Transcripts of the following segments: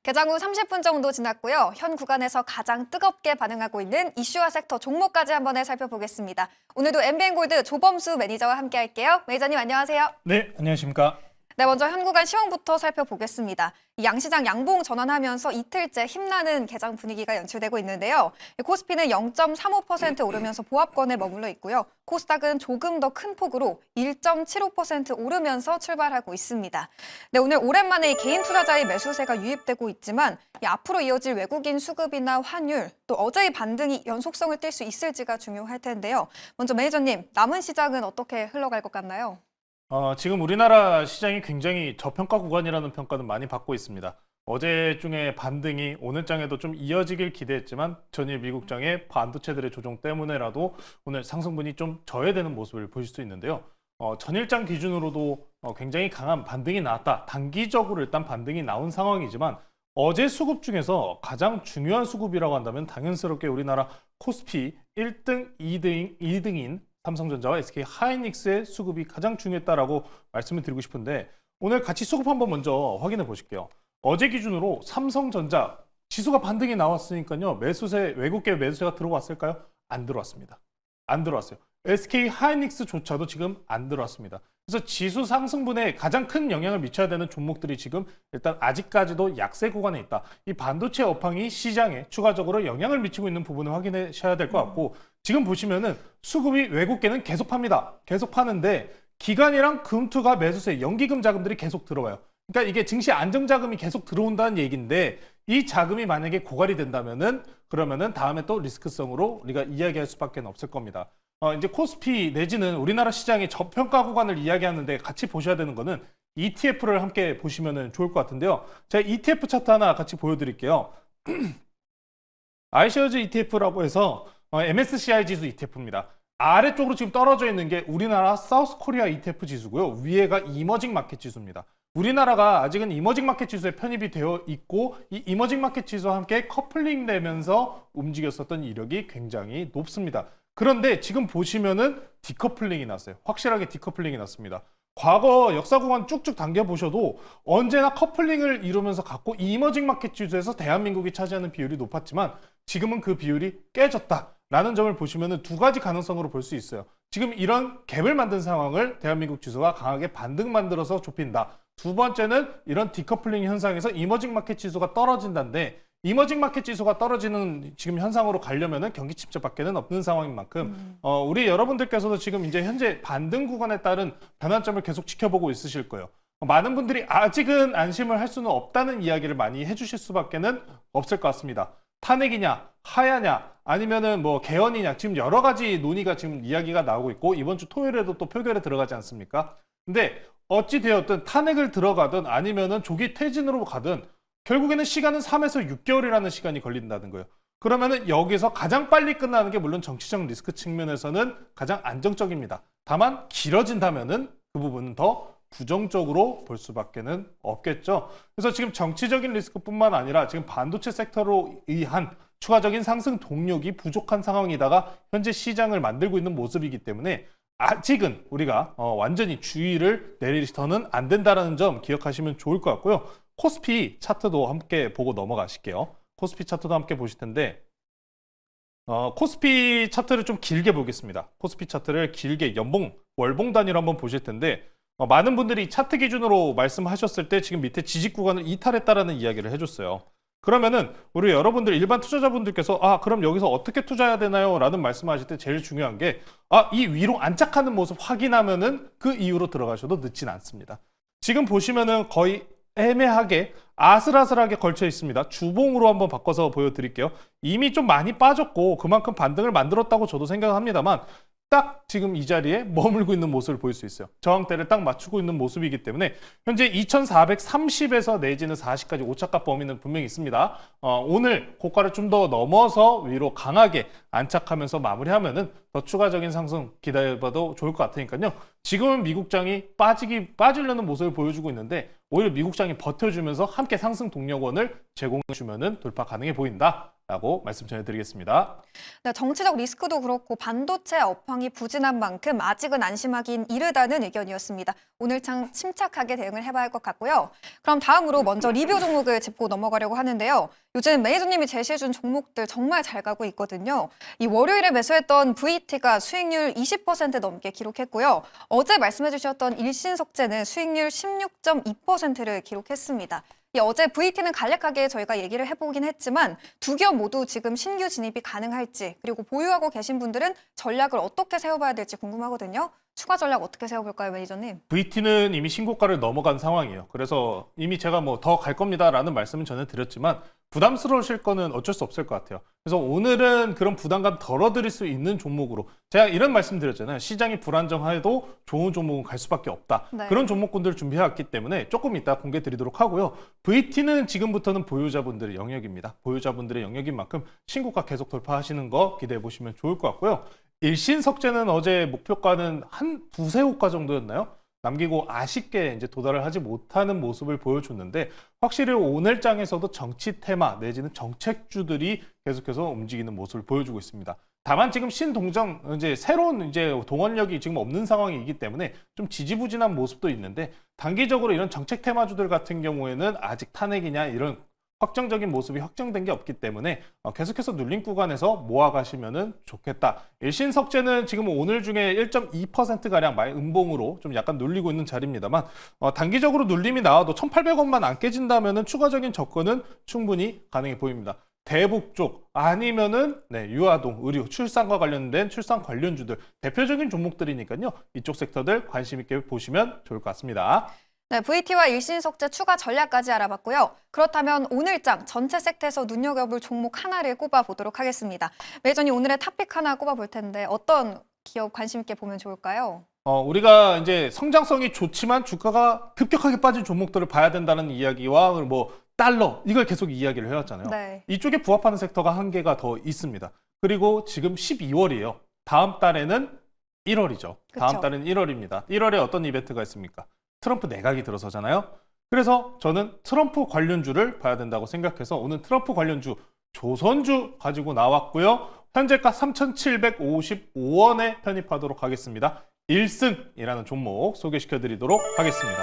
개장 후 30분 정도 지났고요. 현 구간에서 가장 뜨겁게 반응하고 있는 이슈와 섹터 종목까지 한 번에 살펴보겠습니다. 오늘도 MBN골드 조범수 매니저와 함께 할게요. 매니저님 안녕하세요. 네, 안녕하십니까. 네, 먼저 현 구간 시황부터 살펴보겠습니다. 양시장 양봉 전환하면서 이틀째 힘나는 개장 분위기가 연출되고 있는데요. 코스피는 0.35% 오르면서 보합권에 머물러 있고요. 코스닥은 조금 더 큰 폭으로 1.75% 오르면서 출발하고 있습니다. 네, 오늘 오랜만에 개인 투자자의 매수세가 유입되고 있지만 앞으로 이어질 외국인 수급이나 환율, 또 어제의 반등이 연속성을 띌 수 있을지가 중요할 텐데요. 먼저 매니저님, 남은 시장은 어떻게 흘러갈 것 같나요? 지금 우리나라 시장이 굉장히 저평가 구간이라는 평가는 많이 받고 있습니다. 어제 중에 반등이 오늘 장에도 좀 이어지길 기대했지만 전일 미국장의 반도체들의 조정 때문에라도 오늘 상승분이 좀 저해되는 모습을 보실 수 있는데요. 전일장 기준으로도 굉장히 강한 반등이 나왔다. 단기적으로 일단 반등이 나온 상황이지만 어제 수급 중에서 가장 중요한 수급이라고 한다면 당연스럽게 우리나라 코스피 1등, 2등인 삼성전자와 SK 하이닉스의 수급이 가장 중요했다라고 말씀을 드리고 싶은데 오늘 같이 수급 한번 먼저 확인해 보실게요. 어제 기준으로 삼성전자 지수가 반등이 나왔으니까요. 매수세, 외국계 매수세가 들어왔을까요? 안 들어왔습니다. 안 들어왔어요. SK 하이닉스조차도 지금 안 들어왔습니다. 그래서 지수 상승분에 가장 큰 영향을 미쳐야 되는 종목들이 지금 일단 아직까지도 약세 구간에 있다. 이 반도체 업황이 시장에 추가적으로 영향을 미치고 있는 부분을 확인하셔야 될 것 같고 지금 보시면은 수급이 외국계는 계속 팝니다. 계속 파는데 기관이랑 금투가 매수세, 연기금 자금들이 계속 들어와요. 그러니까 이게 증시 안정자금이 계속 들어온다는 얘기인데 이 자금이 만약에 고갈이 된다면은 그러면은 다음에 또 리스크성으로 우리가 이야기할 수밖에 없을 겁니다. 이제 코스피 내지는 우리나라 시장의 저평가 구간을 이야기하는데 같이 보셔야 되는 거는 ETF를 함께 보시면 좋을 것 같은데요. 제가 ETF 차트 하나 같이 보여드릴게요. iShares ETF라고 해서 MSCI 지수 ETF입니다. 아래쪽으로 지금 떨어져 있는 게 우리나라 사우스 코리아 ETF 지수고요. 위에가 이머징 마켓 지수입니다. 우리나라가 아직은 이머징 마켓 지수에 편입이 되어 있고 이 이머징 마켓 지수와 함께 커플링 되면서 움직였었던 이력이 굉장히 높습니다. 그런데 지금 보시면은 디커플링이 났어요. 확실하게 디커플링이 났습니다. 과거 역사 구간 쭉쭉 당겨보셔도 언제나 커플링을 이루면서 갖고 이머징 마켓 지수에서 대한민국이 차지하는 비율이 높았지만 지금은 그 비율이 깨졌다라는 점을 보시면 두 가지 가능성으로 볼 수 있어요. 지금 이런 갭을 만든 상황을 대한민국 지수가 강하게 반등 만들어서 좁힌다. 두 번째는 이런 디커플링 현상에서 이머징 마켓 지수가 떨어진다는데 이머징 마켓 지수가 떨어지는 지금 현상으로 가려면은 경기 침체밖에는 없는 상황인 만큼 우리 여러분들께서도 지금 이제 현재 반등 구간에 따른 변환점을 계속 지켜보고 있으실 거예요. 많은 분들이 아직은 안심을 할 수는 없다는 이야기를 많이 해주실 수밖에는 없을 것 같습니다. 탄핵이냐, 하야냐, 아니면은 뭐 개헌이냐, 지금 여러 가지 논의가 지금 이야기가 나오고 있고 이번 주 토요일에도 또 표결에 들어가지 않습니까? 근데 어찌 되었든 탄핵을 들어가든 아니면은 조기 퇴진으로 가든 결국에는 시간은 3에서 6개월이라는 시간이 걸린다는 거예요. 그러면은 여기서 가장 빨리 끝나는 게 물론 정치적 리스크 측면에서는 가장 안정적입니다. 다만 길어진다면은 그 부분은 더 부정적으로 볼 수밖에는 없겠죠. 그래서 지금 정치적인 리스크뿐만 아니라 지금 반도체 섹터로 의한 추가적인 상승 동력이 부족한 상황이다가 현재 시장을 만들고 있는 모습이기 때문에 아직은 우리가 완전히 주의를 내리서는 안 된다는 점 기억하시면 좋을 것 같고요. 코스피 차트도 함께 보고 넘어가실게요. 코스피 차트도 함께 보실 텐데 코스피 차트를 좀 길게 보겠습니다. 코스피 차트를 길게 연봉, 월봉 단위로 한번 보실 텐데 많은 분들이 차트 기준으로 말씀하셨을 때 지금 밑에 지지 구간을 이탈했다라는 이야기를 해줬어요. 그러면은 우리 여러분들 일반 투자자분들께서 그럼 여기서 어떻게 투자해야 되나요? 라는 말씀하실 때 제일 중요한 게 이 위로 안착하는 모습 확인하면은 그 이후로 들어가셔도 늦진 않습니다. 지금 보시면은 거의 애매하게 아슬아슬하게 걸쳐 있습니다. 주봉으로 한번 바꿔서 보여드릴게요. 이미 좀 많이 빠졌고 그만큼 반등을 만들었다고 저도 생각합니다만 딱 지금 이 자리에 머물고 있는 모습을 볼 수 있어요. 저항대를 딱 맞추고 있는 모습이기 때문에 현재 2430에서 내지는 40까지 오차값 범위는 분명히 있습니다. 오늘 고가를 좀 더 넘어서 위로 강하게 안착하면서 마무리하면은 더 추가적인 상승 기다려봐도 좋을 것 같으니까요. 지금은 미국장이 빠지려는 모습을 보여주고 있는데 오히려 미국장이 버텨주면서 함께 상승 동력원을 제공해주면은 돌파 가능해 보인다. 라고 말씀 전해드리겠습니다. 네, 정치적 리스크도 그렇고 반도체 업황이 부진한 만큼 아직은 안심하긴 이르다는 의견이었습니다. 오늘 참 침착하게 대응을 해봐야 할 것 같고요. 그럼 다음으로 먼저 리뷰 종목을 짚고 넘어가려고 하는데요. 요즘 매니저님이 제시해준 종목들 정말 잘 가고 있거든요. 이 월요일에 매수했던 VT가 수익률 20% 넘게 기록했고요. 어제 말씀해주셨던 일신석재는 수익률 16.2%를 기록했습니다. 어제 VT는 간략하게 저희가 얘기를 해보긴 했지만 두 기업 모두 지금 신규 진입이 가능할지 그리고 보유하고 계신 분들은 전략을 어떻게 세워봐야 될지 궁금하거든요. 추가 전략 어떻게 세워볼까요, 매니저님? VT는 이미 신고가를 넘어간 상황이에요. 그래서 이미 제가 뭐 더 갈 겁니다라는 말씀은 전해드렸지만 부담스러우실 거는 어쩔 수 없을 것 같아요. 그래서 오늘은 그런 부담감 덜어드릴 수 있는 종목으로 제가 이런 말씀 드렸잖아요. 시장이 불안정해도 좋은 종목은 갈 수밖에 없다. 네. 그런 종목군들을 준비해왔기 때문에 조금 이따 공개 드리도록 하고요. VT는 지금부터는 보유자분들의 영역입니다. 보유자분들의 영역인 만큼 신고가 계속 돌파하시는 거 기대해 보시면 좋을 것 같고요. 일신석재는 어제 목표가는 한 두세 호가 정도였나요? 남기고 아쉽게 이제 도달을 하지 못하는 모습을 보여줬는데 확실히 오늘 장에서도 정치 테마 내지는 정책주들이 계속해서 움직이는 모습을 보여주고 있습니다. 다만 지금 신동정 이제 새로운 이제 동원력이 지금 없는 상황이기 때문에 좀 지지부진한 모습도 있는데 단기적으로 이런 정책 테마주들 같은 경우에는 아직 탄핵이냐 이런 확정적인 모습이 확정된 게 없기 때문에 계속해서 눌림 구간에서 모아가시면 좋겠다. 일신석재는 지금 오늘 중에 1.2%가량 음봉으로 좀 약간 눌리고 있는 자리입니다만 단기적으로 눌림이 나와도 1,800원만 안 깨진다면 추가적인 접근은 충분히 가능해 보입니다. 대북 쪽 아니면은 유아동, 의료, 출산과 관련된 출산 관련주들 대표적인 종목들이니까요. 이쪽 섹터들 관심 있게 보시면 좋을 것 같습니다. 네, VT와 일신석재 추가 전략까지 알아봤고요. 그렇다면 오늘장 전체 섹터에서 눈여겨볼 종목 하나를 꼽아보도록 하겠습니다. 매니저님 오늘의 탑픽 하나 꼽아볼 텐데 어떤 기업 관심 있게 보면 좋을까요? 우리가 이제 성장성이 좋지만 주가가 급격하게 빠진 종목들을 봐야 된다는 이야기와 뭐 달러 이걸 계속 이야기를 해왔잖아요. 네. 이쪽에 부합하는 섹터가 한 개가 더 있습니다. 그리고 지금 12월이에요. 다음 달에는 1월이죠. 다음 그쵸. 달은 1월입니다. 1월에 어떤 이벤트가 있습니까? 트럼프 내각이 들어서잖아요. 그래서 저는 트럼프 관련주를 봐야 된다고 생각해서 오늘 트럼프 관련주 조선주 가지고 나왔고요. 현재가 3,755원에 편입하도록 하겠습니다. 1승이라는 종목 소개시켜드리도록 하겠습니다.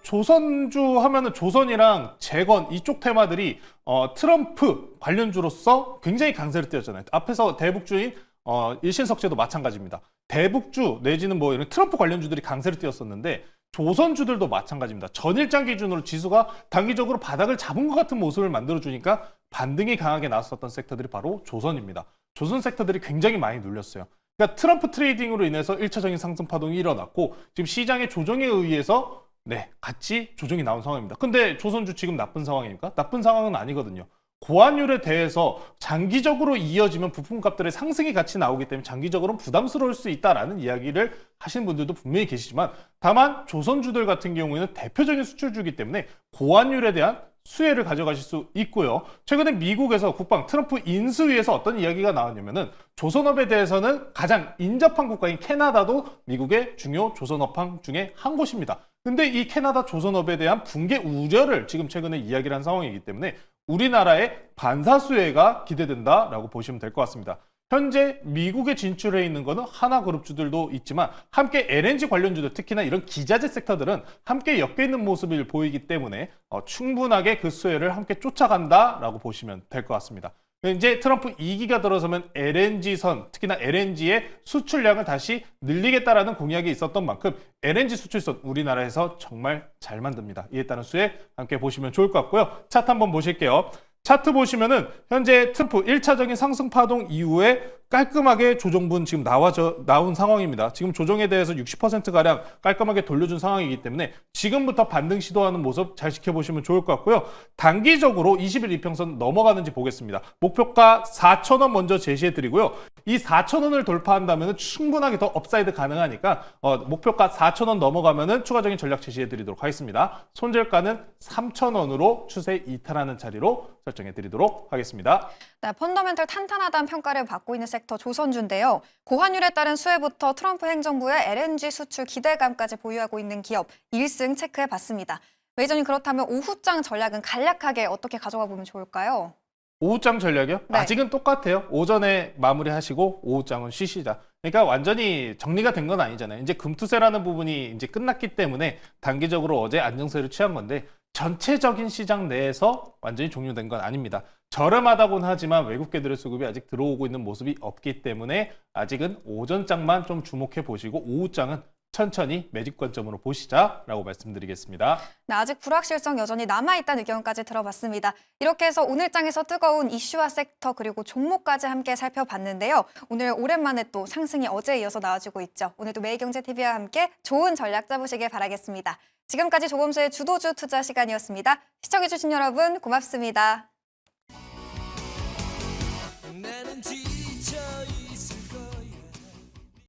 조선주 하면은 조선이랑 재건 이쪽 테마들이 트럼프 관련주로서 굉장히 강세를 띄었잖아요. 앞에서 대북주인 일신석재도 마찬가지입니다. 대북주 내지는 뭐 이런 트럼프 관련주들이 강세를 띄었었는데 조선주들도 마찬가지입니다. 전일장 기준으로 지수가 단기적으로 바닥을 잡은 것 같은 모습을 만들어주니까 반등이 강하게 나왔었던 섹터들이 바로 조선입니다. 조선 섹터들이 굉장히 많이 눌렸어요. 그러니까 트럼프 트레이딩으로 인해서 1차적인 상승 파동이 일어났고 지금 시장의 조정에 의해서 같이 조정이 나온 상황입니다. 근데 조선주 지금 나쁜 상황입니까? 나쁜 상황은 아니거든요. 고환율에 대해서 장기적으로 이어지면 부품값들의 상승이 같이 나오기 때문에 장기적으로는 부담스러울 수 있다라는 이야기를 하신 분들도 분명히 계시지만 다만 조선주들 같은 경우에는 대표적인 수출주이기 때문에 고환율에 대한 수혜를 가져가실 수 있고요. 최근에 미국에서 국방 트럼프 인수위에서 어떤 이야기가 나왔냐면은 조선업에 대해서는 가장 인접한 국가인 캐나다도 미국의 중요 조선업황 중에 한 곳입니다. 근데 이 캐나다 조선업에 대한 붕괴 우려를 지금 최근에 이야기를 한 상황이기 때문에 우리나라의 반사수혜가 기대된다라고 보시면 될 것 같습니다. 현재 미국에 진출해 있는 거는 하나그룹주들도 있지만 함께 LNG 관련주들 특히나 이런 기자재 섹터들은 함께 엮여 있는 모습을 보이기 때문에 충분하게 그 수혜를 함께 쫓아간다라고 보시면 될 것 같습니다. 이제 트럼프 2기가 들어서면 LNG선, 특히나 LNG의 수출량을 다시 늘리겠다라는 공약이 있었던 만큼 LNG 수출선 우리나라에서 정말 잘 만듭니다. 이에 따른 수혜 함께 보시면 좋을 것 같고요. 차트 한번 보실게요. 차트 보시면은 현재 트럼프 1차적인 상승 파동 이후에 깔끔하게 조정분 지금 나온 상황입니다. 지금 조정에 대해서 60%가량 깔끔하게 돌려준 상황이기 때문에 지금부터 반등 시도하는 모습 잘 지켜보시면 좋을 것 같고요. 단기적으로 20일 이평선 넘어가는지 보겠습니다. 목표가 4,000원 먼저 제시해드리고요. 이 4,000원을 돌파한다면 충분하게 더 업사이드 가능하니까 목표가 4,000원 넘어가면 추가적인 전략 제시해드리도록 하겠습니다. 손절가는 3,000원으로 추세 이탈하는 자리로 설정해드리도록 하겠습니다. 네, 펀더멘털 탄탄하다는 평가를 받고 있는 섹터 조선주인데요. 고환율에 따른 수혜부터 트럼프 행정부의 LNG 수출 기대감까지 보유하고 있는 기업 1승 체크해봤습니다. 매니저님 그렇다면 오후장 전략은 간략하게 어떻게 가져가 보면 좋을까요? 오후장 전략이요? 네. 아직은 똑같아요. 오전에 마무리하시고 오후장은 쉬시자. 그러니까 완전히 정리가 된 건 아니잖아요. 이제 금투세라는 부분이 이제 끝났기 때문에 단기적으로 어제 안정세를 취한 건데 전체적인 시장 내에서 완전히 종료된 건 아닙니다. 저렴하다고는 하지만 외국계들의 수급이 아직 들어오고 있는 모습이 없기 때문에 아직은 오전장만 좀 주목해 보시고 오후장은 천천히 매집 관점으로 보시자라고 말씀드리겠습니다. 네, 아직 불확실성 여전히 남아있다는 의견까지 들어봤습니다. 이렇게 해서 오늘 장에서 뜨거운 이슈와 섹터 그리고 종목까지 함께 살펴봤는데요. 오늘 오랜만에 또 상승이 어제에 이어서 나와주고 있죠. 오늘도 매일경제TV와 함께 좋은 전략 짜보시길 바라겠습니다. 지금까지 조범수의 주도주 투자 시간이었습니다. 시청해주신 여러분 고맙습니다.